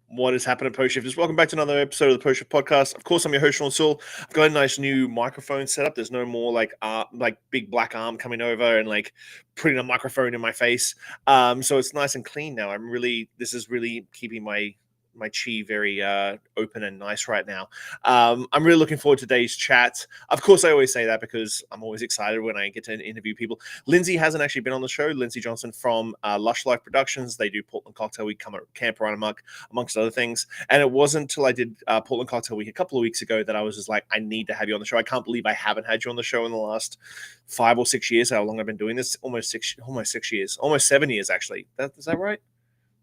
What is happening, Post Shifters? Welcome back to another episode of the Post Shift Podcast. Of course, I'm your host, Shawn Soole. I've got a nice new microphone setup. There's no more like big black arm coming over and like putting a microphone in my face. So it's nice and clean now. This is really keeping my chi very open and nice right now. I'm really looking forward to today's chat. Of course, I always say that because I'm always excited when I get to interview people. Lindsey hasn't actually been on the show. Lindsey Johnson from Lush Life Productions. They do Portland Cocktail Week, come at Camp Runamok, amongst other things. And it wasn't until I did Portland Cocktail Week a couple of weeks ago that I was just like, I need to have you on the show. I can't believe I haven't had you on the show in the last 5 or 6 years. How long I've been doing this? Almost 6 years. Almost 7 years, actually. Is that right?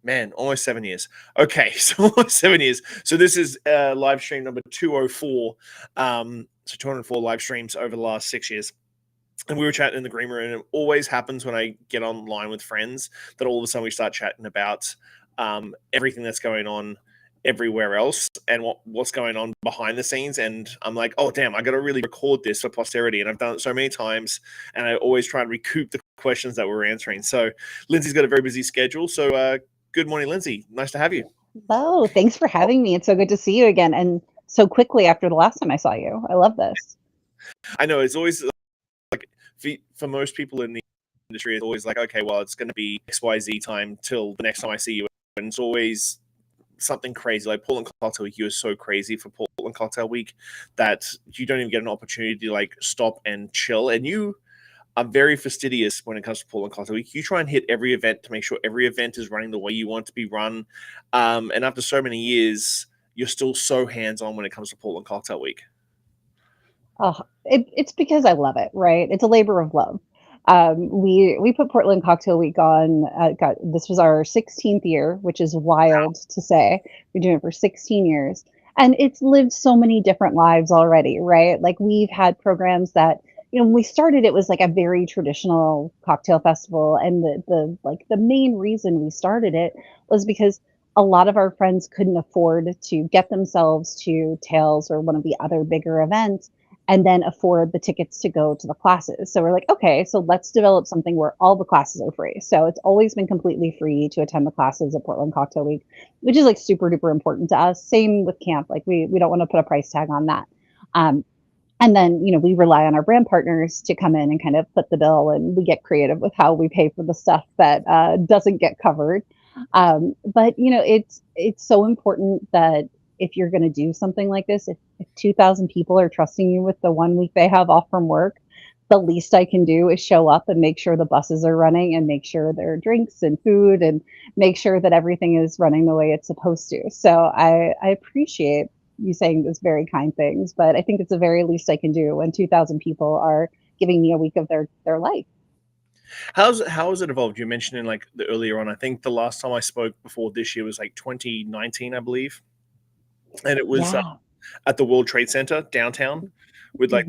Man, almost 7 years. Okay, so almost 7 years. So this is live stream number 204. So 204 live streams over the last 6 years. And we were chatting in the green room, and it always happens when I get online with friends that all of a sudden we start chatting about everything that's going on everywhere else and what's going on behind the scenes. And I'm like, oh, damn, I got to really record this for posterity. And I've done it so many times, and I always try and recoup the questions that we're answering. So Lindsey's got a very busy schedule. So good morning, Lindsey. Nice to have you. Hello. Thanks for having me. It's so good to see you again, and so quickly after the last time I saw you. I love this. I know it's always like for most people in the industry, it's always like, okay, well, it's going to be XYZ time till the next time I see you. And it's always something crazy. Like Portland Cocktail Week, you are so crazy for Portland Cocktail Week that you don't even get an opportunity to like stop and chill. And you are very fastidious when it comes to Portland Cocktail Week. You try and hit every event to make sure every event is running the way you want it to be run. And after so many years, you're still so hands-on when it comes to Portland Cocktail Week. Oh, it's because I love it, right? It's a labor of love. We put Portland Cocktail Week on. This was our 16th year, which is wild to say. We're doing it for 16 years, and it's lived so many different lives already, right? Like we've had programs that, when we started, it was like a very traditional cocktail festival, and the main reason we started it was because a lot of our friends couldn't afford to get themselves to Tails or one of the other bigger events and then afford the tickets to go to the classes. So we're like, okay, so let's develop something where all the classes are free. So it's always been completely free to attend the classes at Portland Cocktail Week, which is like super duper important to us. Same with camp. Like we don't want to put a price tag on that. And then, we rely on our brand partners to come in and kind of foot the bill, and we get creative with how we pay for the stuff that doesn't get covered. But, it's so important that if you're going to do something like this, if 2,000 people are trusting you with the 1 week they have off from work, the least I can do is show up and make sure the buses are running and make sure there are drinks and food and make sure that everything is running the way it's supposed to. So I appreciate you saying those very kind things, but I think it's the very least I can do when 2,000 people are giving me a week of their life. How has it evolved? You mentioned in like the earlier on, I think the last time I spoke before this year was like 2019, I believe. And it was at the World Trade Center downtown with like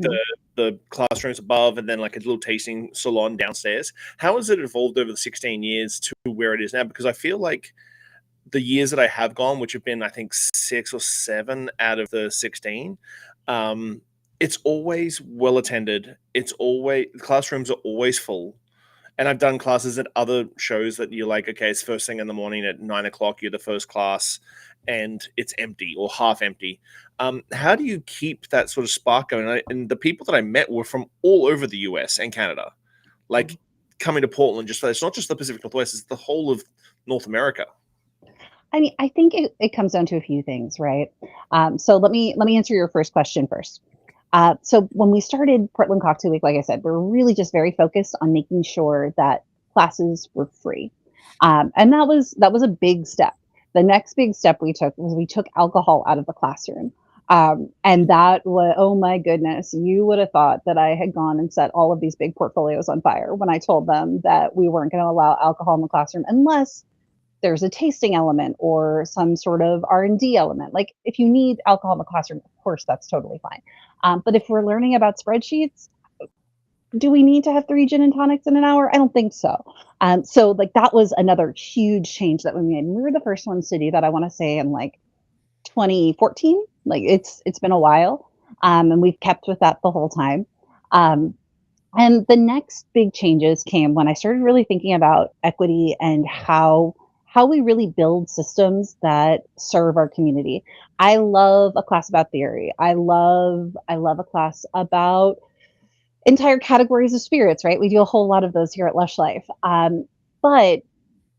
the classrooms above and then like a little tasting salon downstairs. How has it evolved over the 16 years to where it is now? Because I feel like the years that I have gone, which have been, I think, 6 or 7 out of the 16, it's always well attended. The classrooms are always full. And I've done classes at other shows that you're like, okay, it's first thing in the morning at 9 o'clock, you're the first class, and it's empty or half empty. How do you keep that sort of spark going? And the people that I met were from all over the US and Canada, like coming to Portland. It's not just the Pacific Northwest; it's the whole of North America. I mean, I think it comes down to a few things, right? So let me answer your first question first. So when we started Portland Cocktail Week, like I said, we're really just very focused on making sure that classes were free, and that was a big step. The next big step we took was we took alcohol out of the classroom, and that was, oh my goodness, you would have thought that I had gone and set all of these big portfolios on fire when I told them that we weren't going to allow alcohol in the classroom unless there's a tasting element or some sort of R&D element. Like if you need alcohol in the classroom, of course, that's totally fine. But if we're learning about spreadsheets, do we need to have 3 gin and tonics in an hour? I don't think so. So like that was another huge change that we made. We were the first ones to do that, I want to say in like 2014. Like it's been a while. And we've kept with that the whole time. And the next big changes came when I started really thinking about equity and how how we really build systems that serve our community. I love a class about theory. I love a class about entire categories of spirits, right? We do a whole lot of those here at Lush Life. But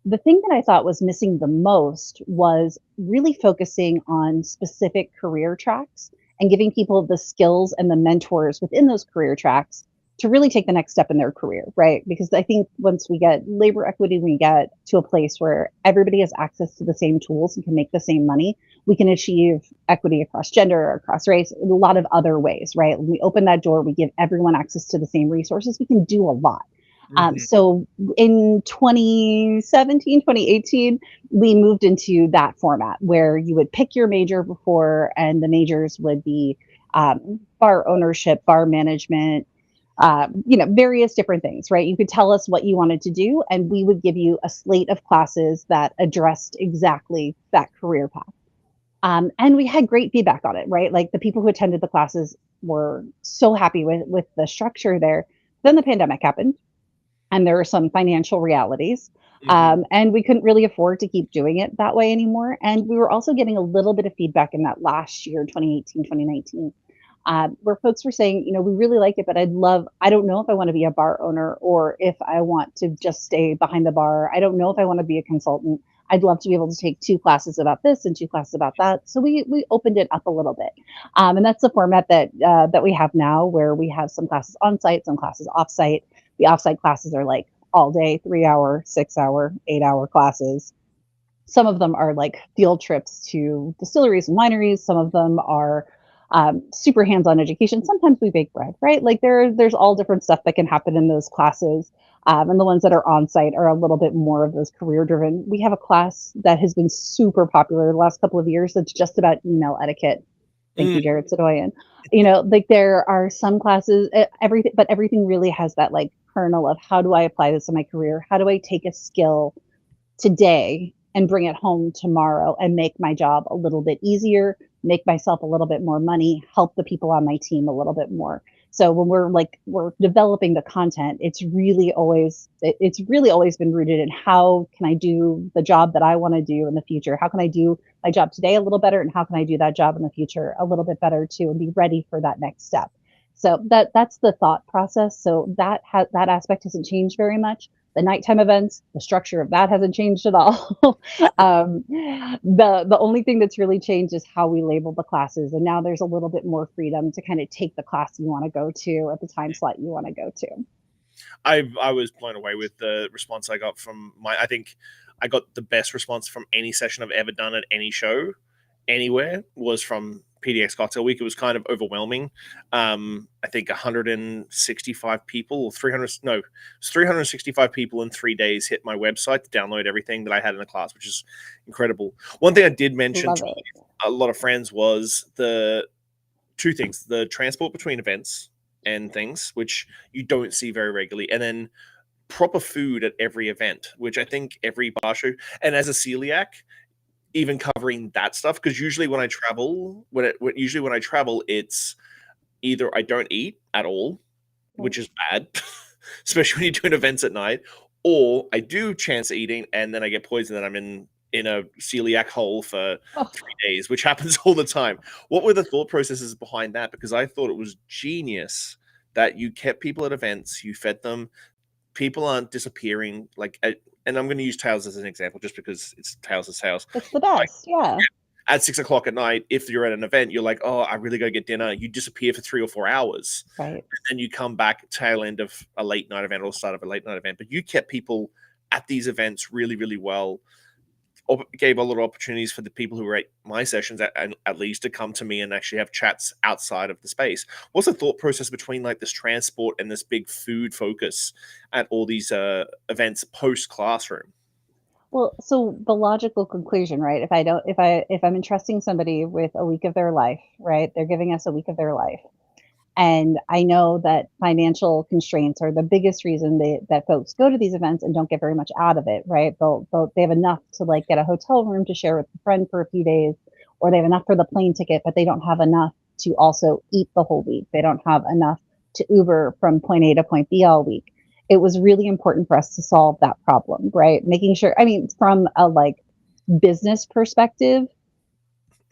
the thing that I thought was missing the most was really focusing on specific career tracks and giving people the skills and the mentors within those career tracks to really take the next step in their career, right? Because I think once we get labor equity, we get to a place where everybody has access to the same tools and can make the same money, we can achieve equity across gender, across race, in a lot of other ways, right? When we open that door, we give everyone access to the same resources, we can do a lot. So in 2017, 2018, we moved into that format where you would pick your major before, and the majors would be bar ownership, bar management, various different things, right? You could tell us what you wanted to do, and we would give you a slate of classes that addressed exactly that career path. And we had great feedback on it, right? Like the people who attended the classes were so happy with the structure there. Then the pandemic happened, and there were some financial realities. And we couldn't really afford to keep doing it that way anymore. And we were also getting a little bit of feedback in that last year, 2018, 2019, where folks were saying, we really liked it, but I don't know if I want to be a bar owner or if I want to just stay behind the bar. I don't know if I want to be a consultant. I'd love to be able to take 2 classes about this and 2 classes about that. So we opened it up a little bit. And that's the format that we have now, where we have some classes on site, some classes off site. The off-site classes are like all day, 3-hour, 6-hour, 8-hour classes. Some of them are like field trips to distilleries and wineries. Some of them are super hands-on education. Sometimes we bake bread, right? Like there's all different stuff that can happen in those classes. And the ones that are on site are a little bit more of those career driven. We have a class that has been super popular the last couple of years that's just about email etiquette. Thank you, Jared Sadoyan. Like there are some classes, but everything really has that like kernel of how do I apply this in my career? How do I take a skill today and bring it home tomorrow and make my job a little bit easier, make myself a little bit more money, help the people on my team a little bit more. So when we're developing the content, it's really always been rooted in how can I do the job that I want to do in the future? How can I do my job today a little better, and how can I do that job in the future a little bit better too, and be ready for that next step? So that's the thought process. So that aspect hasn't changed very much. The nighttime events, the structure of that hasn't changed at all. The only thing that's really changed is how we label the classes, and now there's a little bit more freedom to kind of take the class you want to go to at the time slot you want to go to. I was blown away with the response I got from I think I got the best response from any session I've ever done at any show anywhere was from PDX Cocktail Week. It was kind of overwhelming. I think 165 people or 365 people in 3 days hit my website to download everything that I had in the class, which is incredible. One thing I did mention to a lot of friends was the 2 things: the transport between events and things, which you don't see very regularly, and then proper food at every event, which I think every bar show, and as a celiac, even covering that stuff, because usually when I travel, it's either I don't eat at all, which is bad, especially when you're doing events at night, or I do chance eating and then I get poisoned and I'm in a celiac hole for 3 days, which happens all the time. What were the thought processes behind that? Because I thought it was genius that you kept people at events, you fed them, people aren't disappearing. And I'm going to use Tails as an example just because it's Tails is Tails. It's the best, yeah. At 6 o'clock at night, if you're at an event, you're like, oh, I really got to get dinner. You disappear for 3 or 4 hours. Right. And then you come back tail end of a late night event or start of a late night event. But you kept people at these events really, really well. Gave a lot of opportunities for the people who were at my sessions at least to come to me and actually have chats outside of the space. What's the thought process between like this transport and this big food focus at all these events post classroom? Well, so the logical conclusion, right? If I'm entrusting somebody with a week of their life, right? They're giving us a week of their life. And I know that financial constraints are the biggest reason that folks go to these events and don't get very much out of it, right? They have enough to like get a hotel room to share with a friend for a few days, or they have enough for the plane ticket, but they don't have enough to also eat the whole week. They don't have enough to Uber from point A to point B all week. it was really important for us to solve that problem, right? Making sure, I mean, from a like business perspective,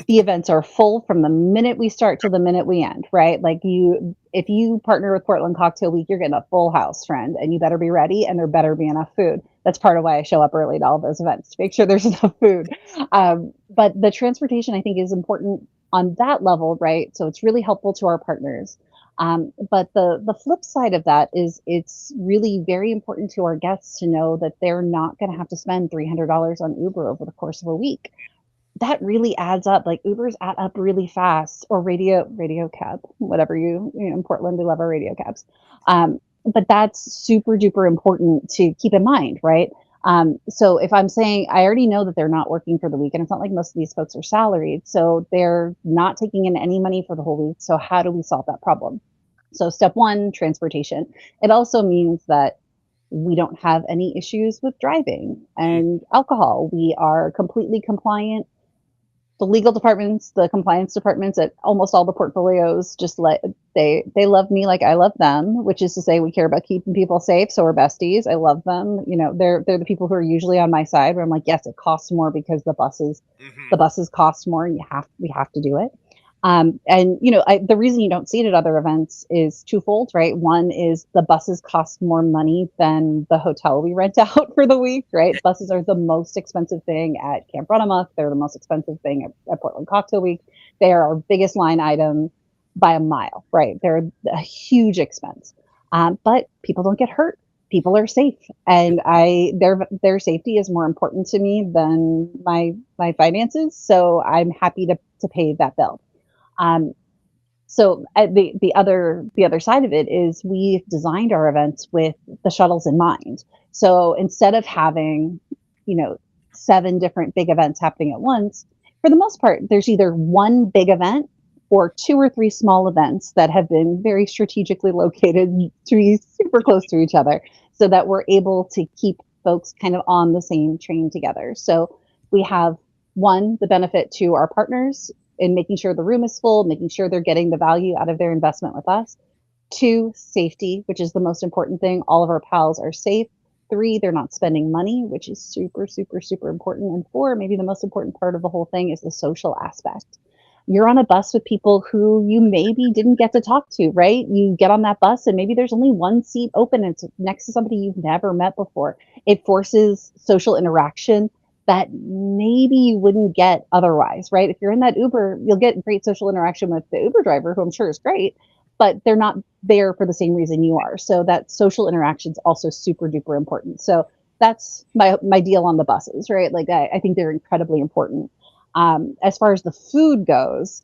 the events are full from the minute we start to the minute we end, right? Like if you partner with Portland Cocktail Week, you're getting a full house, friend, and you better be ready, and there better be enough food. That's part of why I show up early to all those events to make sure there's enough food. But the transportation, I think, is important on that level, right? So it's really helpful to our partners. But the flip side of that is it's really very important to our guests to know that they're not going to have to spend $300 on Uber over the course of a week. That really adds up. Like Ubers add up really fast, or radio cab, whatever you know, in Portland, we love our radio cabs. But that's super duper important to keep in mind, right? So if I'm saying I already know that they're not working for the week, and it's not like most of these folks are salaried, so they're not taking in any money for the whole week. So how do we solve that problem? So step one, transportation. It also means that we don't have any issues with driving and alcohol. We are completely compliant. The legal departments, the compliance departments at almost all the portfolios just they love me like I love them, which is to say we care about keeping people safe, so we're besties. I love them. You know, they're the people who are usually on my side where I'm like, yes, it costs more because the buses cost more and we have to do it. And you know, the reason you don't see it at other events is twofold, right? One is the buses cost more money than the hotel we rent out for the week, right? Buses are the most expensive thing at Camp Runamok. They're the most expensive thing at Portland Cocktail Week. They are our biggest line item by a mile, right? They're a huge expense. But people don't get hurt. People are safe, and their safety is more important to me than my finances. So I'm happy to pay that bill. Um, so the other side of it is we've designed our events with the shuttles in mind. So instead of having, you know, 7 different big events happening at once, for the most part, there's either one big event or 2 or 3 small events that have been very strategically located to be super close to each other, so that we're able to keep folks kind of on the same train together. So we have one, the benefit to our partners in making sure the room is full, making sure they're getting the value out of their investment with us. 2, safety, which is the most important thing. All of our pals are safe. 3, they're not spending money, which is super, super, super important. And 4, maybe the most important part of the whole thing is the social aspect. You're on a bus with people who you maybe didn't get to talk to, right? You get on that bus and maybe there's only one seat open and it's next to somebody you've never met before. It forces social interaction that maybe you wouldn't get otherwise, right? If you're in that Uber, you'll get great social interaction with the Uber driver, who I'm sure is great, but they're not there for the same reason you are. So that social interaction is also super duper important. So that's my deal on the buses, right? Like I think they're incredibly important. As far as the food goes,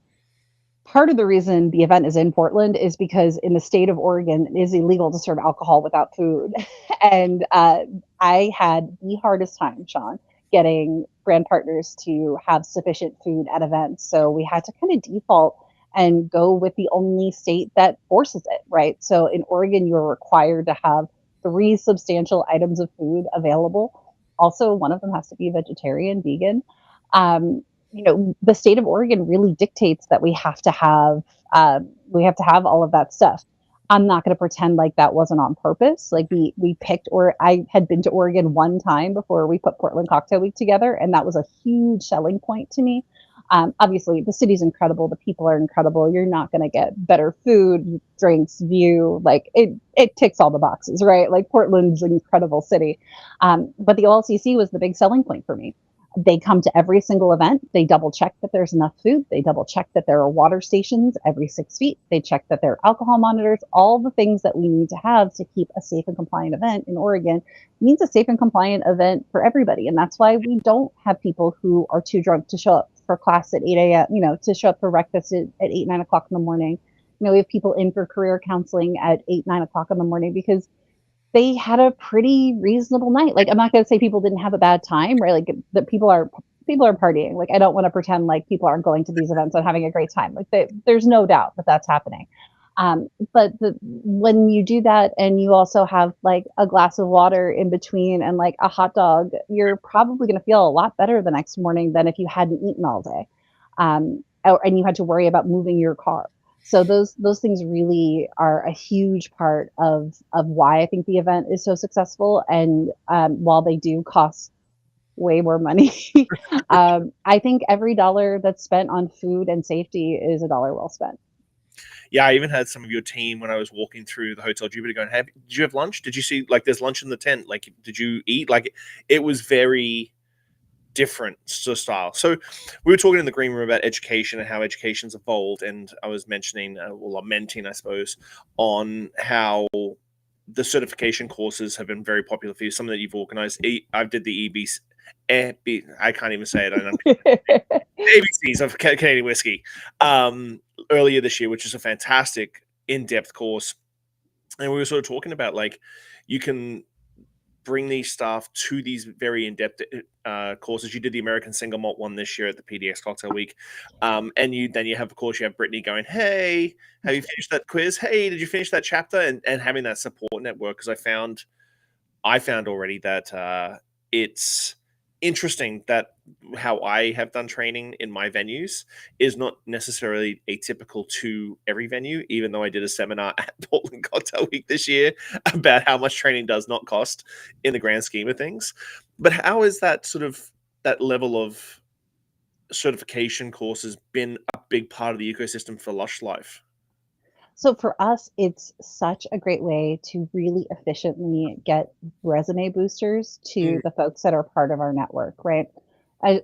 part of the reason the event is in Portland is because in the state of Oregon, it is illegal to serve alcohol without food. And I had the hardest time, Shawn, getting brand partners to have sufficient food at events. So we had to kind of default and go with the only state that forces it, right? So in Oregon, you're required to have 3 substantial items of food available. Also, one of them has to be vegetarian, vegan. Um, you know, the state of Oregon really dictates that we have to have all of that stuff. I'm not going to pretend like that wasn't on purpose. Like we picked, or I had been to Oregon one time before we put Portland Cocktail Week together, and that was a huge selling point to me. Obviously, the city's incredible. The people are incredible. You're not going to get better food, drinks, view. Like it ticks all the boxes, right? Like Portland's an incredible city. But the OLCC was the big selling point for me. They come to every single event. They double check that there's enough food. They double check that there are water stations every 6 feet. They check that there are alcohol monitors, all the things that we need to have to keep a safe and compliant event in Oregon means a safe and compliant event for everybody. And that's why we don't have people who are too drunk to show up for class at 8 a.m., you know, to show up for breakfast at 8, 9 o'clock in the morning. You know, we have people in for career counseling at 8, 9 o'clock in the morning because they had a pretty reasonable night. Like, I'm not going to say people didn't have a bad time, right? Like that people are partying. Like, I don't want to pretend like people aren't going to these events and having a great time. Like there's no doubt that that's happening. But when you do that and you also have like a glass of water in between and like a hot dog, you're probably going to feel a lot better the next morning than if you hadn't eaten all day. And you had to worry about moving your car. So those things really are a huge part of why I think the event is so successful. And while they do cost way more money, I think every dollar that's spent on food and safety is a dollar well spent. Yeah, I even had some of your team when I was walking through the Hotel Jupiter going, hey, did you have lunch? Did you see, like, there's lunch in the tent? Like, did you eat? Like, it was very different style. So we were talking in the green room about education and how education's evolved. And I was mentioning, or lamenting, I suppose, on how the certification courses have been very popular for you. Something that you've organized. I did the EBC. I can't even say it. I know ABCs of Canadian whiskey earlier this year, which is a fantastic in-depth course. And we were sort of talking about, like, you can bring these staff to these very in-depth courses. You did the American Single Malt one this year at the PDX Cocktail Week, and you have, of course, you have Brittany going, "Hey, have you finished that quiz? Hey, did you finish that chapter?" And having that support network, because I found already that it's interesting that how I have done training in my venues is not necessarily atypical to every venue, even though I did a seminar at Portland Cocktail Week this year about how much training does not cost in the grand scheme of things. But how is that sort of that level of certification courses been a big part of the ecosystem for Lush Life? So for us, it's such a great way to really efficiently get resume boosters Mm, to the folks that are part of our network, right?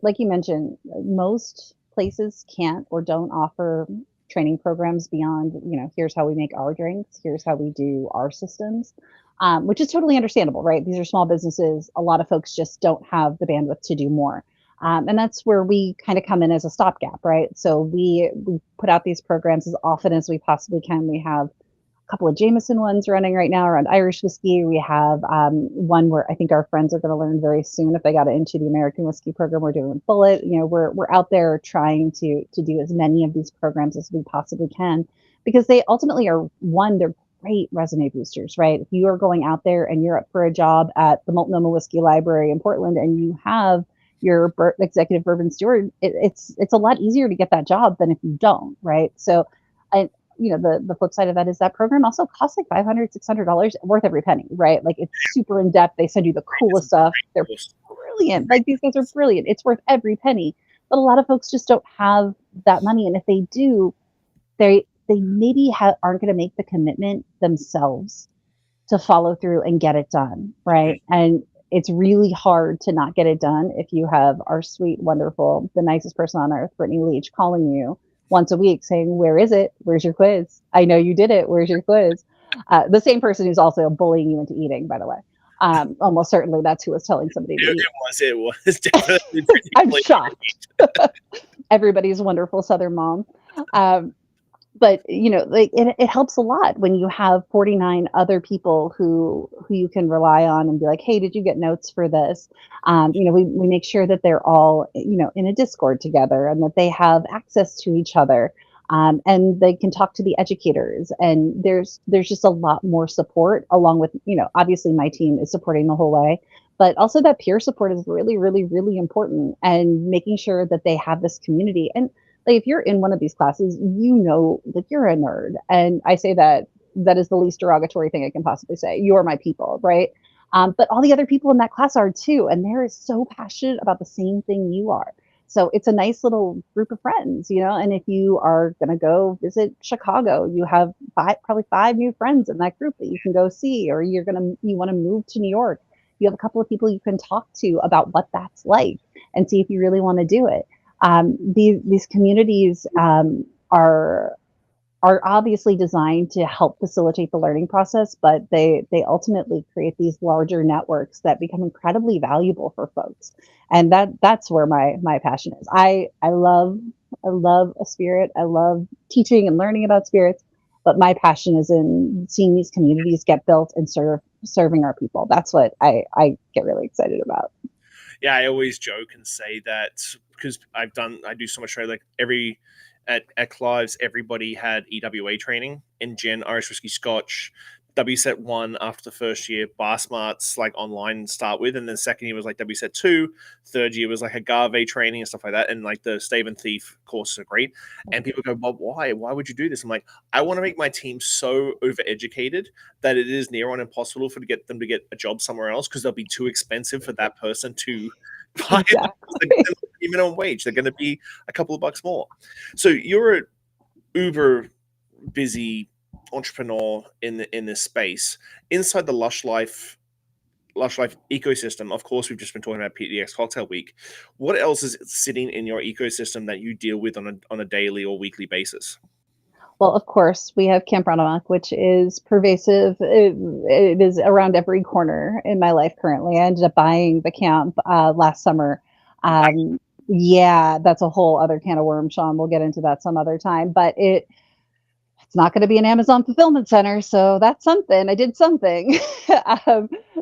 Like you mentioned, most places can't or don't offer training programs beyond, here's how we make our drinks, here's how we do our systems, which is totally understandable, right? These are small businesses. A lot of folks just don't have the bandwidth to do more. And that's where we kind of come in as a stopgap, right? So we put out these programs as often as we possibly can. We have a couple of Jameson ones running right now around Irish whiskey. We have one where I think our friends are going to learn very soon if they got into the American whiskey program. We're doing Bullet. We're out there trying to do as many of these programs as we possibly can, because they ultimately are, one, they're great resume boosters, right? If you are going out there and you're up for a job at the Multnomah Whiskey Library in Portland and you have your executive bourbon steward, it's a lot easier to get that job than if you don't, right? So, and the flip side of that is that program also costs like $500, $600, worth every penny, right? Like, it's super in depth. They send you the coolest stuff. They're brilliant. Like, these guys are brilliant. It's worth every penny. But a lot of folks just don't have that money, and if they do, they maybe aren't going to make the commitment themselves to follow through and get it done, right? And it's really hard to not get it done if you have our sweet, wonderful, the nicest person on earth, Brittany Leach, calling you once a week saying, "Where is it? Where's your quiz? I know you did it. Where's your quiz?" The same person who's also bullying you into eating, by the way. Almost certainly that's who was telling somebody to eat. It was definitely I'm shocked. Everybody's wonderful Southern mom. Um, but like, it helps a lot when you have 49 other people who you can rely on and be like, "Hey, did you get notes for this?" We make sure that they're all in a Discord together and that they have access to each other, and they can talk to the educators, and there's just a lot more support, along with, obviously my team is supporting the whole way, but also that peer support is really, really, really important, and making sure that they have this community. And like, if you're in one of these classes, like, you're a nerd. And I say that is the least derogatory thing I can possibly say. You are my people, right? But all the other people in that class are too, and they're so passionate about the same thing you are. So it's a nice little group of friends, And if you are going to go visit Chicago, you have probably five new friends in that group that you can go see, or you want to move to New York. You have a couple of people you can talk to about what that's like and see if you really want to do it. These communities are obviously designed to help facilitate the learning process, but they ultimately create these larger networks that become incredibly valuable for folks. And that's where my passion is. I love a spirit. I love teaching and learning about spirits, but my passion is in seeing these communities get built and serving our people. That's what I get really excited about. Yeah, I always joke and say that because I do so much training. Like at Clive's, everybody had EWA training in gin, Irish whiskey, Scotch, WSET 1 after the first year, Bar Smarts like online start with, and then second year was like WSET 2, third year was like agave training and stuff like that, and like the Stave and Thief courses are great. And people go, well, why would you do this? I'm like, I want to make my team so overeducated that it is near on impossible to get them to get a job somewhere else, because they'll be too expensive for that person to buy it. Exactly. They're gonna be minimum wage, they're going to be a couple of bucks more. So you're an uber busy entrepreneur in this space inside the Lush Life ecosystem. Of course, we've just been talking about PDX Cocktail Week. What else is sitting in your ecosystem that you deal with on a daily or weekly basis? Well, of course, we have Camp Runamok, which is pervasive. It is around every corner in my life currently. I ended up buying the camp last summer. Yeah, that's a whole other can of worms, Shawn. We'll get into that some other time. But it's not going to be an Amazon fulfillment center, so that's something. I did something.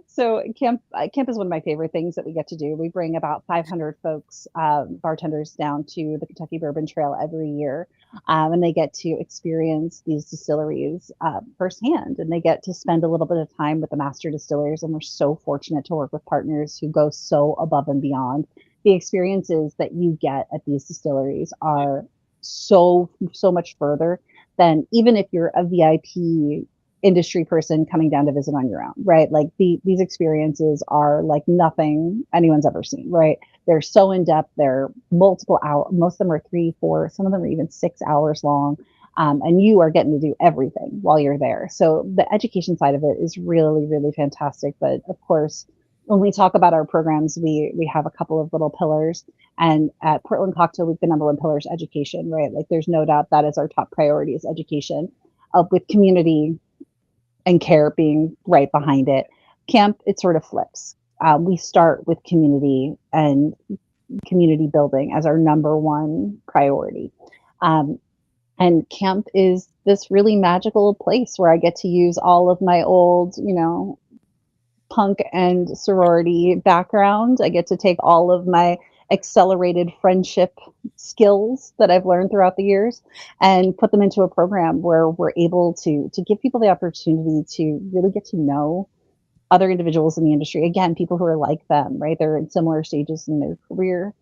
So camp is one of my favorite things that we get to do. We bring about 500 folks, bartenders, down to the Kentucky Bourbon Trail every year, and they get to experience these distilleries firsthand, and they get to spend a little bit of time with the master distillers. And we're so fortunate to work with partners who go so above and beyond. The experiences that you get at these distilleries are so much further than even if you're a VIP industry person coming down to visit on your own, right? Like these experiences are like nothing anyone's ever seen, right? They're so in depth. They're multiple hours. Most of them are 3, 4. Some of them are even 6 hours long. And you are getting to do everything while you're there. So the education side of it is really, really fantastic. But of course, when we talk about our programs, we have a couple of little pillars. And at Portland Cocktail Week, the number one pillar is education, right? Like there's no doubt that is our top priority, is education, with community and care being right behind it. Camp, it sort of flips. We start with community and community building as our number one priority. And camp is this really magical place where I get to use all of my old, punk and sorority background. I get to take all of my accelerated friendship skills that I've learned throughout the years and put them into a program where we're able to give people the opportunity to really get to know other individuals in the industry. Again, people who are like them, right? They're in similar stages in their career.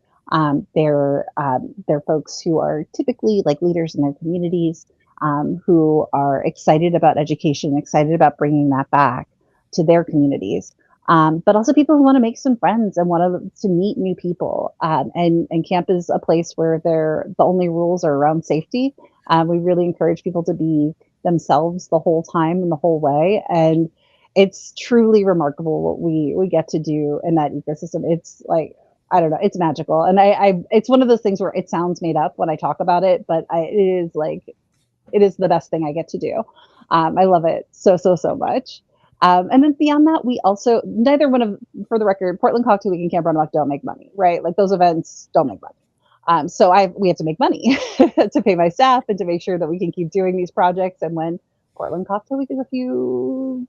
They're folks who are typically like leaders in their communities, who are excited about education, excited about bringing that back to their communities, but also people who want to make some friends and want to meet new people. And camp is a place where the only rules are around safety. We really encourage people to be themselves the whole time and the whole way. And it's truly remarkable what we get to do in that ecosystem. It's like, I don't know, it's magical. And it's one of those things where it sounds made up when I talk about it, but it is the best thing I get to do. I love it so much. And then beyond that, we also, neither one of, for the record, Portland Cocktail Week and Camp Runamok don't make money, right? Like those events don't make money. So we have to make money to pay my staff and to make sure that we can keep doing these projects. And when Portland Cocktail Week is a few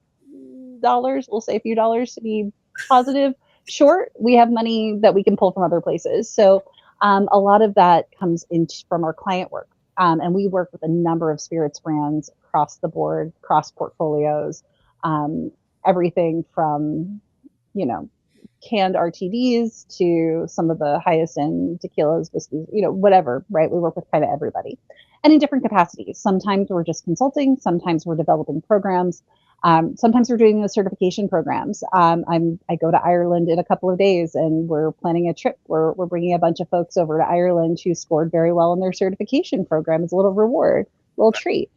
dollars, we'll say a few dollars to be positive short, we have money that we can pull from other places. So a lot of that comes in from our client work. And we work with a number of spirits brands across the board, cross portfolios, everything from, canned RTDs to some of the highest end tequilas, whiskeys, whatever, right? We work with kind of everybody and in different capacities. Sometimes we're just consulting. Sometimes we're developing programs. Sometimes we're doing the certification programs. I go to Ireland in a couple of days and we're planning a trip. We're bringing a bunch of folks over to Ireland who scored very well in their certification program as a little reward, little treat.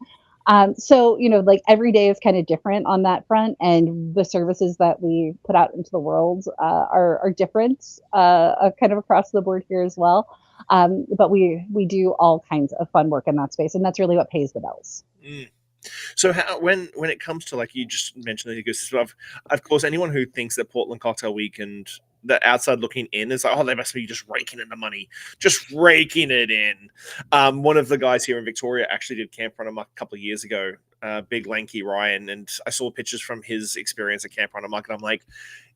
So, like every day is kind of different on that front, and the services that we put out into the world are different, kind of across the board here as well. But we do all kinds of fun work in that space, and that's really what pays the bills. So when it comes to, like you just mentioned, the ecosystem of course, anyone who thinks that Portland Cocktail Week and the outside looking in is like, oh, they must be just raking in the money, just raking it in. One of the guys here in Victoria actually did Camp Runamok a couple of years ago, big lanky Ryan, and I saw pictures from his experience at Camp Runamok, and I'm like,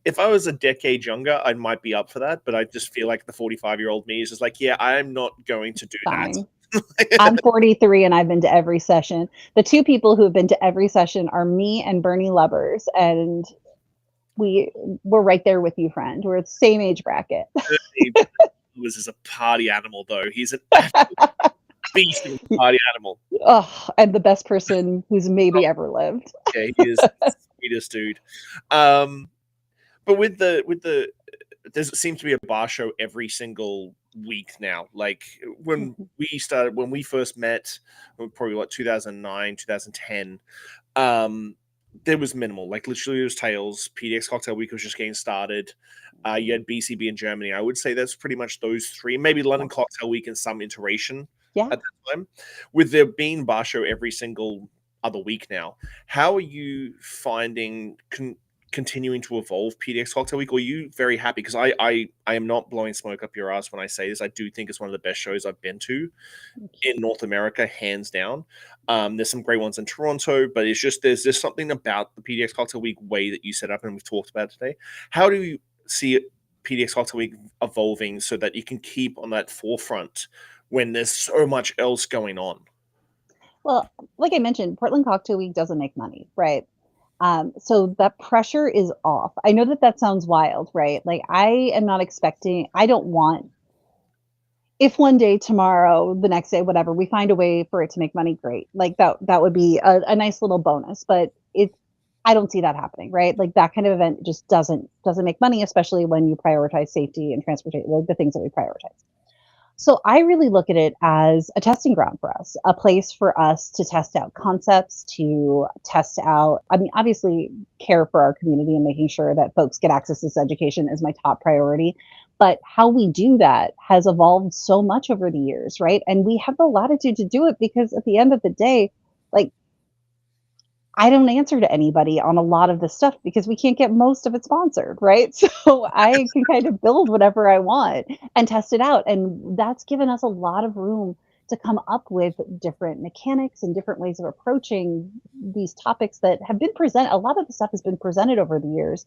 if I was a decade younger, I might be up for that, but I just feel like the 45-year-old me is just like, yeah, I'm not going to do Fine. that. I'm 43 and I've been to every session. The two people who have been to every session are me and Bernie Lubbers, and we're right there with you, friend. We're the same age bracket. Bernie Lewis is a party animal, though. He's an absolute beast of a party animal. Oh, and the best person who's maybe ever lived. Yeah, he is the sweetest dude. But with the there seems to be a bar show every single week now. Like when we first met, probably what 2009, 2010. There was minimal. Like literally, it was Tails. PDX Cocktail Week was just getting started. You had BCB in Germany. I would say that's pretty much those three. Maybe London Cocktail Week in some iteration at that time. With there being bar show every single other week now, how are you finding continuing to evolve PDX Cocktail Week? Or are you very happy? Because I am not blowing smoke up your ass when I say this. I do think it's one of the best shows I've been to in North America, hands down. There's some great ones in Toronto, but it's just there's just something about the PDX Cocktail Week way that you set up, and we've talked about it today. How do you see PDX Cocktail Week evolving so that you can keep on that forefront when there's so much else going on? Well, like I mentioned, Portland Cocktail Week doesn't make money, right? So that pressure is off. I know that that sounds wild, right? Like I am not expecting, I don't want, if one day, tomorrow, the next day, whatever, we find a way for it to make money, great. Like that would be a nice little bonus, but I don't see that happening, right? Like that kind of event just doesn't make money, especially when you prioritize safety and transportation, like the things that we prioritize. So I really look at it as a testing ground for us, a place for us to test out concepts, to test out, I mean, obviously care for our community and making sure that folks get access to this education is my top priority. But how we do that has evolved so much over the years, right? And we have the latitude to do it because at the end of the day, like I don't answer to anybody on a lot of this stuff because we can't get most of it sponsored, right? So I can kind of build whatever I want and test it out. And that's given us a lot of room to come up with different mechanics and different ways of approaching these topics that have been presented. A lot of the stuff has been presented over the years,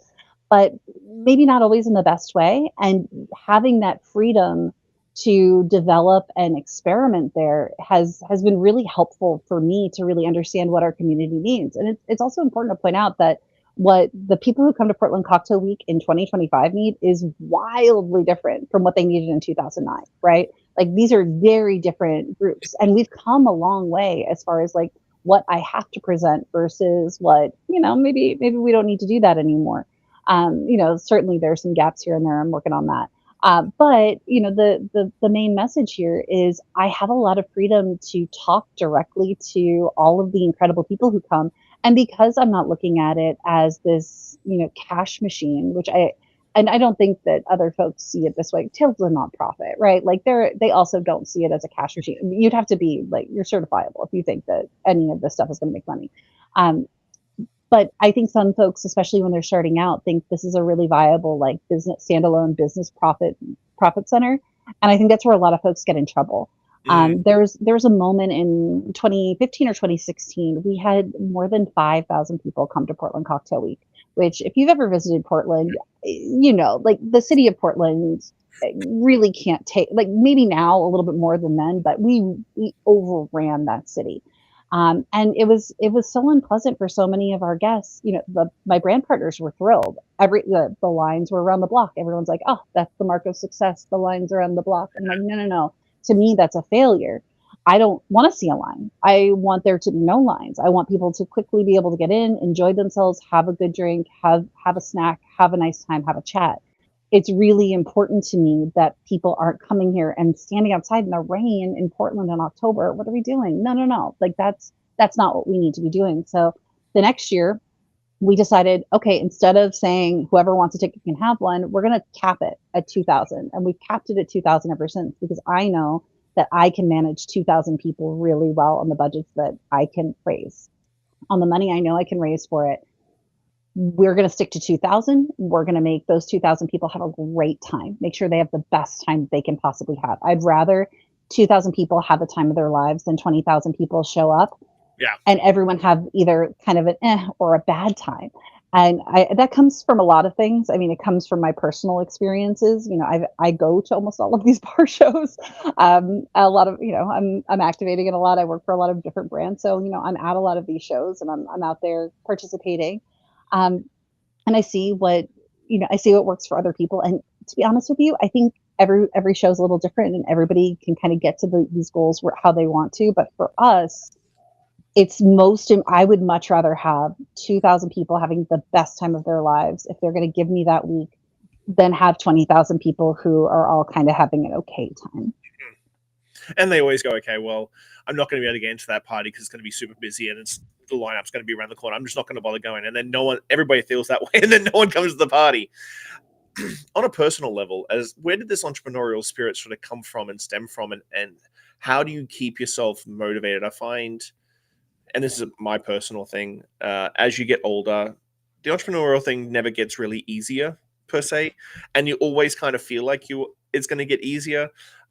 but maybe not always in the best way. And having that freedom to develop and experiment there has been really helpful for me to really understand what our community needs. And it's also important to point out that what the people who come to Portland Cocktail Week in 2025 need is wildly different from what they needed in 2009, right? Like these are very different groups, and we've come a long way as far as like what I have to present versus what, maybe we don't need to do that anymore. Certainly there's some gaps here and there. I'm working on that. But the main message here is I have a lot of freedom to talk directly to all of the incredible people who come, and because I'm not looking at it as this cash machine, which I don't think that other folks see it this way. Tails is a nonprofit, right? Like they also don't see it as a cash machine. You'd have to be like you're certifiable if you think that any of this stuff is going to make money. But I think some folks, especially when they're starting out, think this is a really viable like business standalone business profit center, and I think that's where a lot of folks get in trouble. There's a moment in 2015 or 2016 we had more than 5,000 people come to Portland Cocktail Week. Which, if you've ever visited Portland, like the city of Portland really can't take like maybe now a little bit more than then, but we overran that city. And it was so unpleasant for so many of our guests. My brand partners were thrilled. The lines were around the block. Everyone's like, "Oh, that's the mark of success. The lines around the block." I'm like, no. To me, that's a failure. I don't want to see a line. I want there to be no lines. I want people to quickly be able to get in, enjoy themselves, have a good drink, have a snack, have a nice time, have a chat. It's really important to me that people aren't coming here and standing outside in the rain in Portland in October. What are we doing? No. Like that's not what we need to be doing. So the next year we decided, okay, instead of saying whoever wants a ticket can have one, we're going to cap it at 2,000. And we've capped it at 2,000 ever since because I know that I can manage 2,000 people really well on the budgets that I can raise. On the money I know I can raise for it, we're going to stick to 2,000. We're going to make those 2,000 people have a great time. Make sure they have the best time they can possibly have. I'd rather 2,000 people have the time of their lives than 20,000 people show up. Yeah. And everyone have either kind of an or a bad time. And that comes from a lot of things. I mean, it comes from my personal experiences. I go to almost all of these bar shows. A lot of, I'm activating in a lot. I work for a lot of different brands, so I'm at a lot of these shows, and I'm out there participating. Um, and I see what works for other people. And to be honest with you, I think every show is a little different, and everybody can kind of get to these goals how they want to. But for us, I would much rather have 2,000 people having the best time of their lives if they're going to give me that week than have 20,000 people who are all kind of having an okay time. And they always go, okay, well, I'm not going to be able to get into that party because it's going to be super busy and the lineup's going to be around the corner. I'm just not going to bother going. And then everybody feels that way, and then no one comes to the party. On a personal level, where did this entrepreneurial spirit sort of come from and stem from, and how do you keep yourself motivated? I find, and this is my personal thing, as you get older, the entrepreneurial thing never gets really easier per se, and you always kind of feel like it's going to get easier.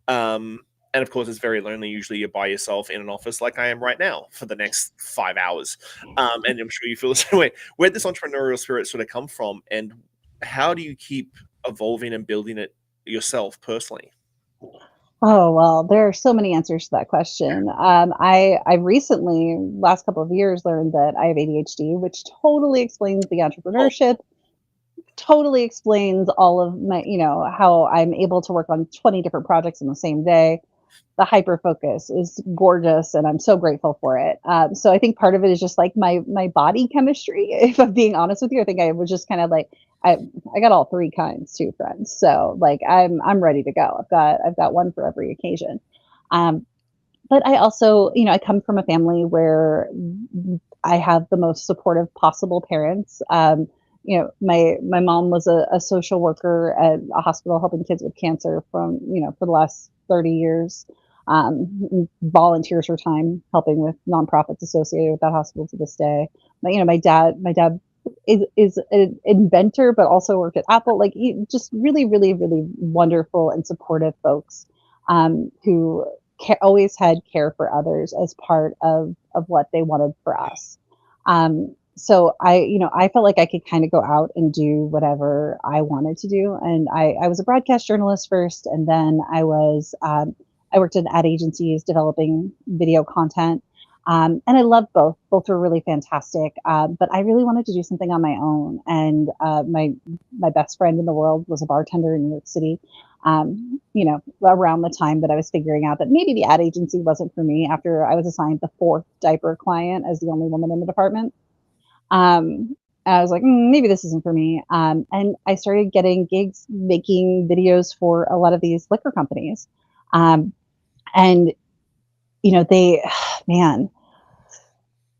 And of course, it's very lonely. Usually you're by yourself in an office like I am right now for the next 5 hours. And I'm sure you feel the same way. Where did this entrepreneurial spirit sort of come from, and how do you keep evolving and building it yourself personally? Oh, well, there are so many answers to that question. I recently, last couple of years, learned that I have ADHD, which totally explains the Oh, entrepreneurship, totally explains all of my, how I'm able to work on 20 different projects in the same day. The hyper focus is gorgeous, and I'm so grateful for it. So I think part of it is just like my body chemistry. If I'm being honest with you, I think I was just kind of like I I got all three kinds too, friends. So like I'm ready to go. I've got one for every occasion. Um, but I also, I come from a family where I have the most supportive possible parents. My mom was a social worker at a hospital helping kids with cancer for the last 30 years. Volunteers her time helping with nonprofits associated with that hospital to this day. But my dad is an inventor, but also worked at Apple. Like just really, really, really wonderful and supportive folks who always had care for others as part of what they wanted for us. So I felt like I could kind of go out and do whatever I wanted to do. And I was a broadcast journalist first, and then I worked in ad agencies developing video content. And I loved both. Both were really fantastic. But I really wanted to do something on my own. And my best friend in the world was a bartender in New York City. Around the time that I was figuring out that maybe the ad agency wasn't for me after I was assigned the fourth diaper client as the only woman in the department. I was like, maybe this isn't for me. And I started getting gigs making videos for a lot of these liquor companies. Um, and, they, man,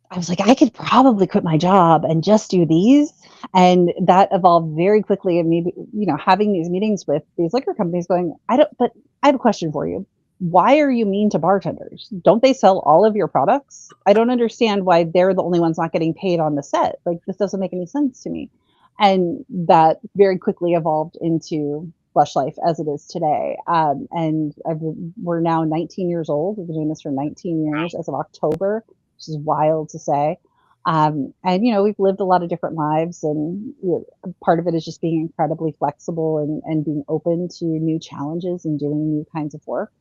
I was like, I could probably quit my job and just do these. And that evolved very quickly. And maybe, having these meetings with these liquor companies going, but I have a question for you. Why are you mean to bartenders? Don't they sell all of your products? I don't understand why they're the only ones not getting paid on the set. Like, this doesn't make any sense to me. And that very quickly evolved into Lush Life as it is today. We're now 19 years old. We've been doing this for 19 years as of October, which is wild to say. And we've lived a lot of different lives, and part of it is just being incredibly flexible and being open to new challenges and doing new kinds of work.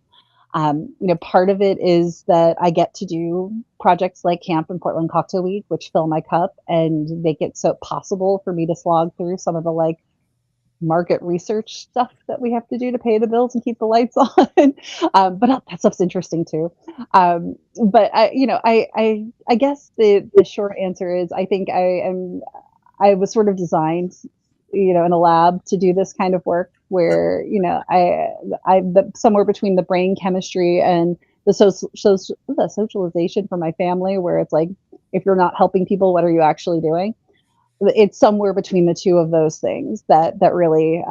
Part of it is that I get to do projects like Camp and Portland Cocktail Week, which fill my cup and make it so possible for me to slog through some of the like market research stuff that we have to do to pay the bills and keep the lights on. But that stuff's interesting too. But I guess the short answer is I think I was sort of designed, in a lab to do this kind of work where, somewhere between the brain chemistry and the socialization for my family, where it's like, if you're not helping people, what are you actually doing? It's somewhere between the two of those things that really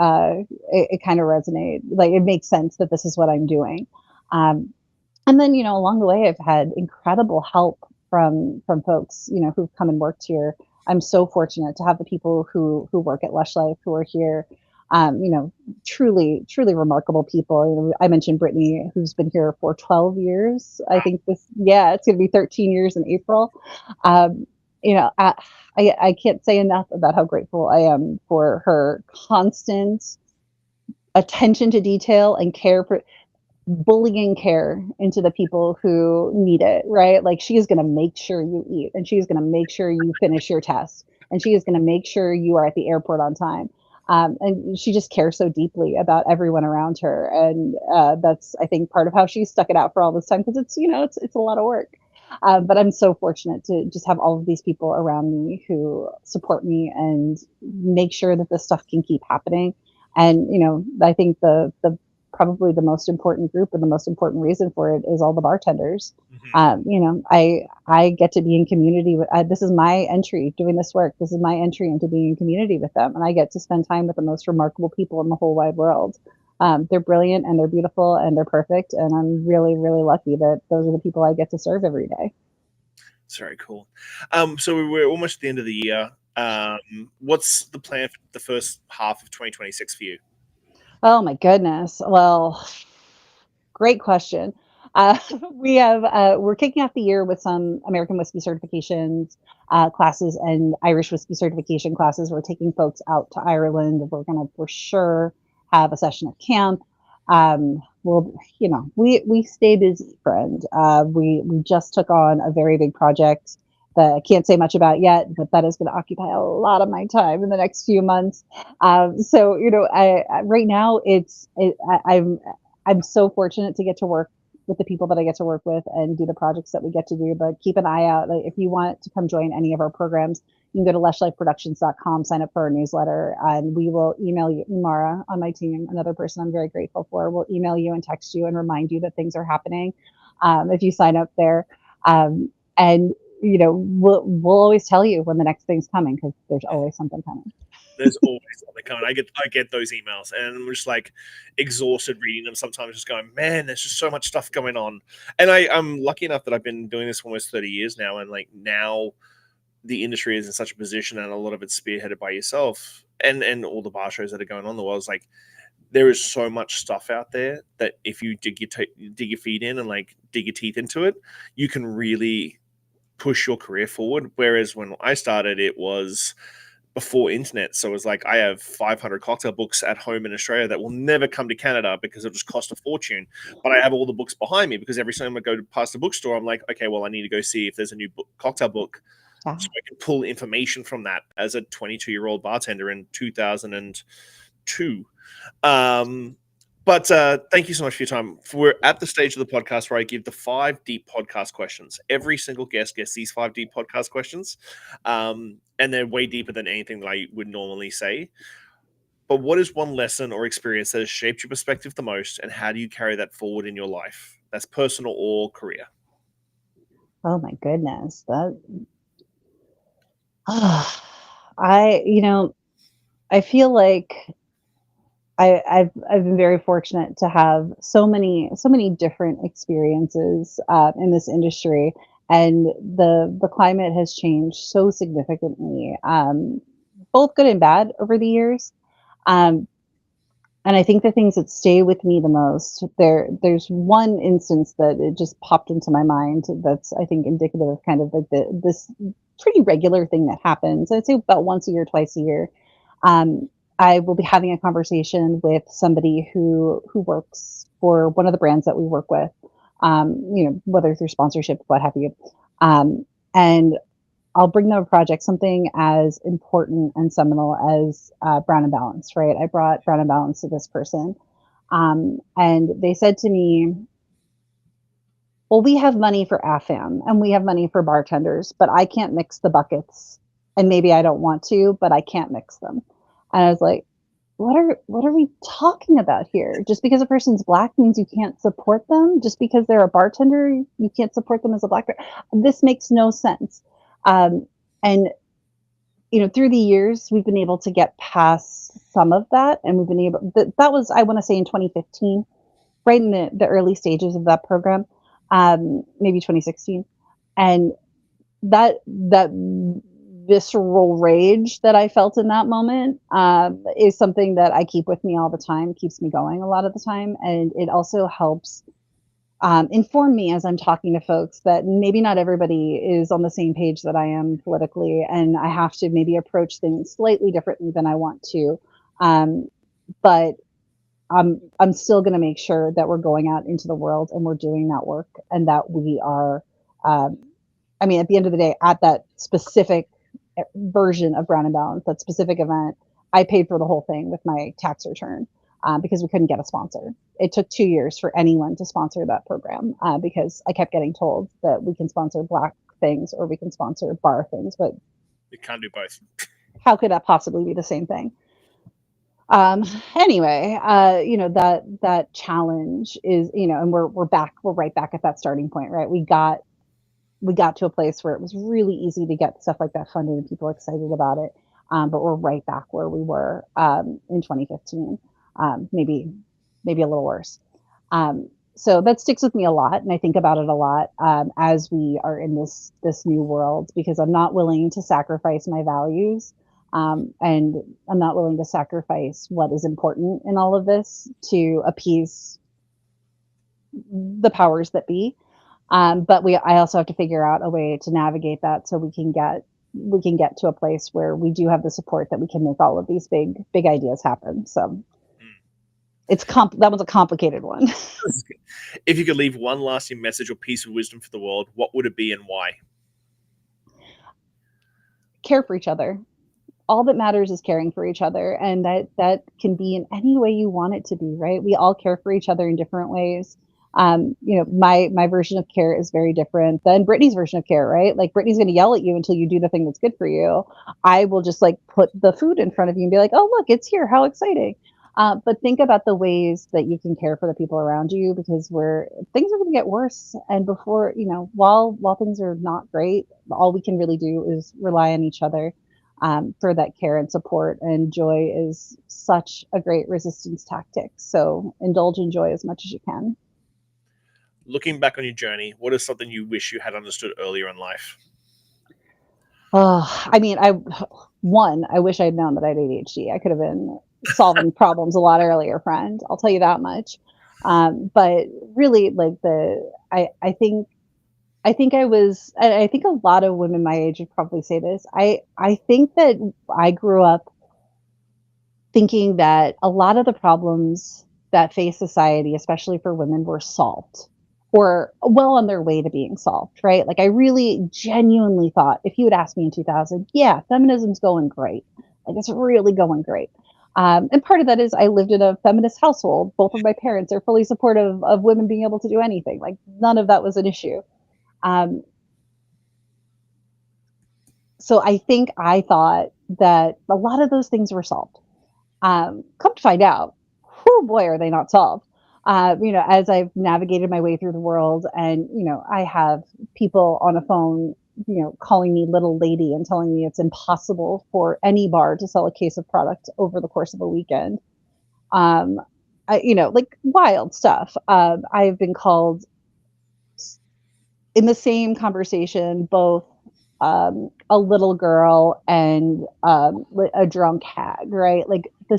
it kind of resonate. Like, it makes sense that this is what I'm doing. Um, and then, along the way, I've had incredible help from folks, who've come and worked here. I'm so fortunate to have the people who work at Lush Life who are here. Truly, truly remarkable people. I mentioned Brittany, who's been here for 12 years. I think it's going to be 13 years in April. I can't say enough about how grateful I am for her constant attention to detail and care for bullying care into the people who need it, right? Like she is going to make sure you eat and she is going to make sure you finish your test and she is going to make sure you are at the airport on time. And she just cares so deeply about everyone around her. And that's, I think, part of how she's stuck it out for all this time because it's a lot of work. But I'm so fortunate to just have all of these people around me who support me and make sure that this stuff can keep happening. And I think the probably the most important group and the most important reason for it is all the bartenders. I get to be in community with. This is my entry doing this work. This is my entry into being in community with them, and I get to spend time with the most remarkable people in the whole wide world. They're brilliant and they're beautiful and they're perfect, and I'm really, really lucky that those are the people I get to serve every day. It's very cool. So we're almost at the end of the year. What's the plan for the first half of 2026 for you? Oh my goodness. Well, great question. We're kicking off the year with some American whiskey certifications classes and Irish whiskey certification classes. We're taking folks out to Ireland. We're going to for sure have a session of camp. We stay busy, friend. We just took on a very big project that I can't say much about yet, but that is going to occupy a lot of my time in the next few months. Right now I'm so fortunate to get to work with the people that I get to work with and do the projects that we get to do. But keep an eye out. Like, if you want to come join any of our programs, you can go to lushlifeproductions.com, sign up for our newsletter, and we will email you. Mara on my team, another person I'm very grateful for, will email you and text you and remind you that things are happening if you sign up there. And we'll always tell you when the next thing's coming because there's always something coming. There's always something coming. I get those emails and I'm just like exhausted reading them sometimes, just going, man, there's just so much stuff going on. And I'm lucky enough that I've been doing this for almost 30 years now. And like now the industry is in such a position and a lot of it's spearheaded by yourself and all the bar shows that are going on in the world. It's like there is so much stuff out there that if you dig your feet in and like dig your teeth into it, you can really push your career forward. Whereas when I started, it was before internet. So it was like, I have 500 cocktail books at home in Australia that will never come to Canada because it just cost a fortune. But I have all the books behind me because every time I go past the bookstore, I'm like, okay, well, I need to go see if there's a new cocktail book. So I can pull information from that as a 22-year-old bartender in 2002. But thank you so much for your time. We're at the stage of the podcast where I give the 5 deep podcast questions. Every single guest gets these 5 deep podcast questions. And they're way deeper than anything that I would normally say. But what is one lesson or experience that has shaped your perspective the most, and how do you carry that forward in your life? That's personal or career. Oh my goodness. I feel like I've been very fortunate to have so many different experiences in this industry, and the climate has changed so significantly, both good and bad over the years. Um, and I think the things that stay with me the most, there's one instance that it just popped into my mind that's, I think, indicative of kind of like this pretty regular thing that happens. I'd say about once a year, twice a year. Um, I will be having a conversation with somebody who works for one of the brands that we work with, whether through sponsorship, what have you. And I'll bring them a project, something as important and seminal as Brown and Balance, right? I brought Brown and Balance to this person. And they said to me, well, we have money for AFAM and we have money for bartenders, but I can't mix the buckets. And maybe I don't want to, but I can't mix them. And I was like, what are we talking about here? Just because a person's Black means you can't support them? Just because they're a bartender, you can't support them as a Black person? This makes no sense. And through the years, we've been able to get past some of that, and we've been able. That was, I want to say, in 2015, right in the early stages of that program, maybe 2016, and that visceral rage that I felt in that moment is something that I keep with me all the time, keeps me going a lot of the time, and it also helps inform me as I'm talking to folks that maybe not everybody is on the same page that I am politically, and I have to maybe approach things slightly differently than I want to. But I'm still going to make sure that we're going out into the world and we're doing that work, and that we are. Um, I mean, at the end of the day, at that specific version of Brown and Balance, that specific event, I paid for the whole thing with my tax return because we couldn't get a sponsor. It took 2 years for anyone to sponsor that program because I kept getting told that we can sponsor Black things or we can sponsor bar things, but You can't do both. how could that possibly be the same thing? Anyway, that challenge is, and we're right back at that starting point, right? We got to a place where it was really easy to get stuff like that funded and people excited about it. But we're right back where we were in 2015, maybe a little worse. So that sticks with me a lot, and I think about it a lot as we are in this new world, because I'm not willing to sacrifice my values, and I'm not willing to sacrifice what is important in all of this to appease the powers that be. But I also have to figure out a way to navigate that so we can get to a place where we do have the support that we can make all of these big ideas happen. So that was a complicated one. If you could leave one lasting message or piece of wisdom for the world, what would it be and why? Care for each other. All that matters is caring for each other, and that can be in any way you want it to be, right? We all care for each other in different ways. My version of care is very different than Brittany's version of care, right? Like, Brittany's going to yell at you until you do the thing that's good for you. I will just like put the food in front of you and be like, oh, look, it's here. How exciting. But think about the ways that you can care for the people around you, because things are going to get worse. And before, while things are not great, all we can really do is rely on each other for that care and support. And joy is such a great resistance tactic. So indulge in joy as much as you can. Looking back on your journey, what is something you wish you had understood earlier in life? Oh, I mean, I wish I'd known that I had ADHD. I could have been solving problems a lot earlier, friend. I'll tell you that much. But really, like I think a lot of women my age would probably say this. I think that I grew up thinking that a lot of the problems that face society, especially for women, were solved or well on their way to being solved, right? Like, I really genuinely thought, if you had asked me in 2000, yeah, feminism's going great. Like, it's really going great. And part of that is I lived in a feminist household. Both of my parents are fully supportive of women being able to do anything. Like, none of that was an issue. So I think I thought that a lot of those things were solved. Come to find out, oh boy, are they not solved. As I've navigated my way through the world, and I have people on a phone, calling me little lady and telling me it's impossible for any bar to sell a case of product over the course of a weekend. Like wild stuff. I've been called in the same conversation, both a little girl and a drunk hag, right? Like in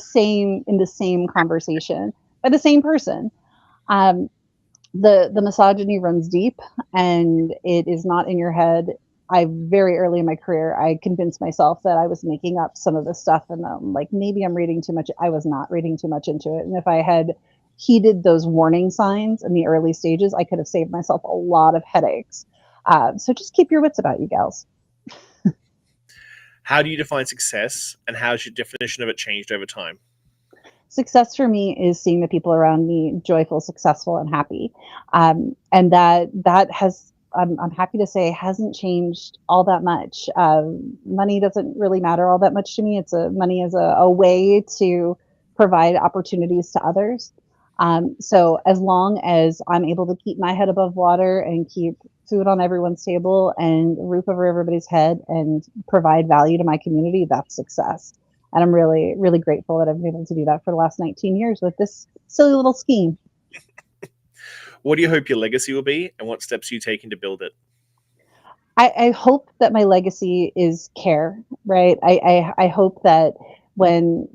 the same conversation by the same person. The misogyny runs deep, and it is not in your head. Very early in my career, I convinced myself that I was making up some of this stuff, and like, maybe I'm reading too much. I was not reading too much into it, and if I had heeded those warning signs in the early stages, I could have saved myself a lot of headaches. So just keep your wits about you, gals. How do you define success, and how has your definition of it changed over time? Success for me is seeing the people around me joyful, successful, and happy. And that has, I'm happy to say, hasn't changed all that much. Money doesn't really matter all that much to me. Money is a way to provide opportunities to others. So as long as I'm able to keep my head above water and keep food on everyone's table and a roof over everybody's head and provide value to my community, that's success. And I'm really, really grateful that I've been able to do that for the last 19 years with this silly little scheme. What do you hope your legacy will be, and what steps are you taking to build it? I hope that my legacy is care, right? I hope that when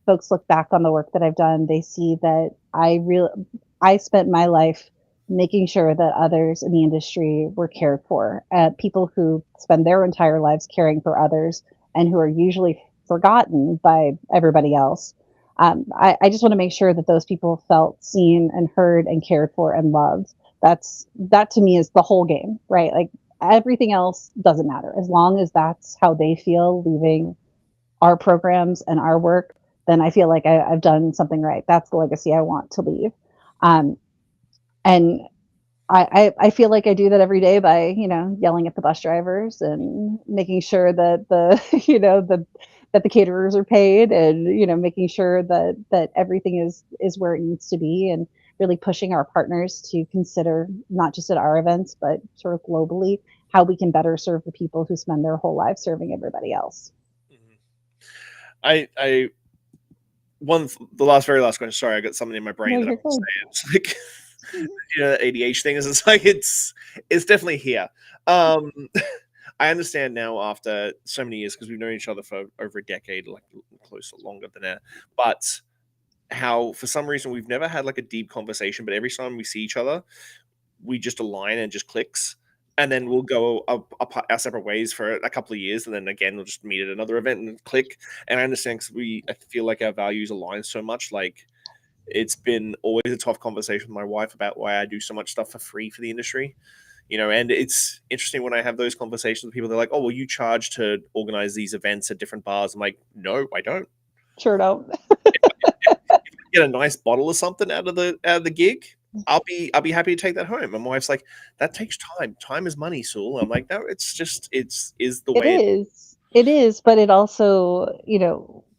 folks look back on the work that I've done, they see that I spent my life making sure that others in the industry were cared for, people who spend their entire lives caring for others and who are usually forgotten by everybody else. I just want to make sure that those people felt seen and heard and cared for and loved. That to me is the whole game, right? Like everything else doesn't matter as long as that's how they feel leaving our programs and our work. Then I feel like I've done something right. That's the legacy I want to leave. Um, and I feel like I do that every day by, yelling at the bus drivers and making sure that the, that the caterers are paid and, making sure that everything is where it needs to be and really pushing our partners to consider not just at our events, but sort of globally how we can better serve the people who spend their whole life serving everybody else. Mhm. I very last question. Sorry, I got something in my brain No, that I you're want to good. say. It's like ADH thing is. It's like it's definitely here. I understand now after so many years because we've known each other for over a decade, like close or longer than that. But how for some reason we've never had like a deep conversation, but every time we see each other, we just align and just clicks. And then we'll go up our separate ways for a couple of years, and then again we'll just meet at another event and click. And I understand because I feel like our values align so much. Like it's been always a tough conversation with my wife about why I do so much stuff for free for the industry. And it's interesting when I have those conversations with people. They're like, "Oh, well, you charge to organize these events at different bars." I'm like, "No, I don't. Sure don't. Get a nice bottle or something out of the gig. I'll be happy to take that home." And my wife's like, "That takes time. Time is money, Soole." I'm like, "No, it's just is the It way it." is. It is, but it also,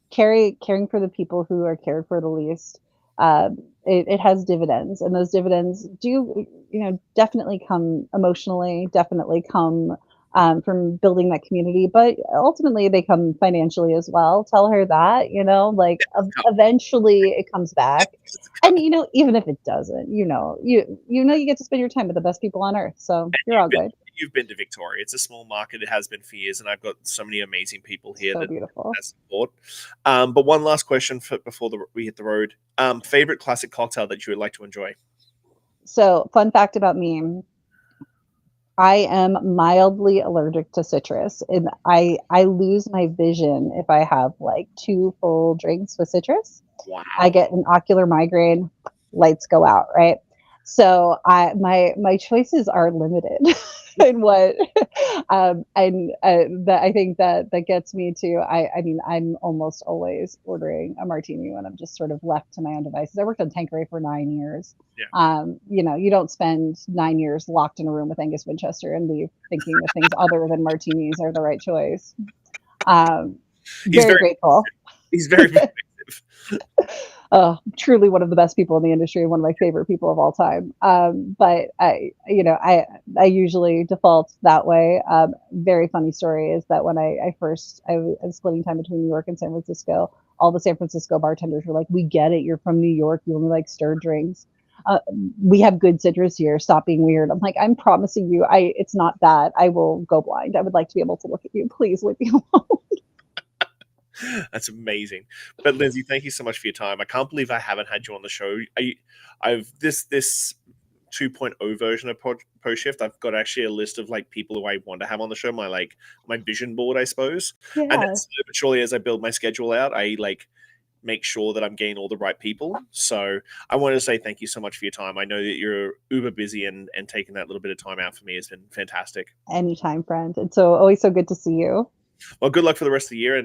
caring for the people who are cared for the least. It has dividends, and those dividends do, definitely come emotionally, definitely come from building that community, but ultimately they come financially as well. Tell her that, like eventually it comes back. And even if it doesn't, you get to spend your time with the best people on earth, so you're all good. You've been to Victoria. It's a small market. It has been for years, and I've got so many amazing people here So that beautiful. support. But one last question before we hit the road. Favorite classic cocktail that you would like to enjoy? So, fun fact about me, I am mildly allergic to citrus, and I lose my vision if I have like 2 full drinks with citrus. I Wow. get an ocular migraine, lights go out, right? So my choices are limited in what and that I think that gets me to I mean I'm almost always ordering a martini when I'm just sort of left to my own devices. I worked on Tanqueray for 9 years. Yeah. You don't spend 9 years locked in a room with Angus Winchester and leave thinking that things other than martinis are the right choice. Um, He's very very grateful. he's very perspective. Truly one of the best people in the industry and one of my favorite people of all time. But I usually default that way. Very funny story is that when I was splitting time between New York and San Francisco, all the San Francisco bartenders were like, "We get it. You're from New York. You only like stirred drinks. Uh, we have good citrus here. Stop being weird." I'm like, "I'm promising you, it's not that. I will go blind. I would like to be able to look at you. Please leave me alone." That's amazing. But Lindsey, thank you so much for your time. I can't believe I haven't had you on the show. I've this 2.0 version of post shift. I've got actually a list of like people who I want to have on the show. My vision board, I suppose. And Yeah. then slowly but surely, as I build my schedule out, I like make sure that I'm getting all the right people. So I want to say thank you so much for your time. I know that you're uber busy, and taking that little bit of time out for me has been fantastic. Anytime, friend. It's so always so good to see you. Well, good luck for the rest of the year.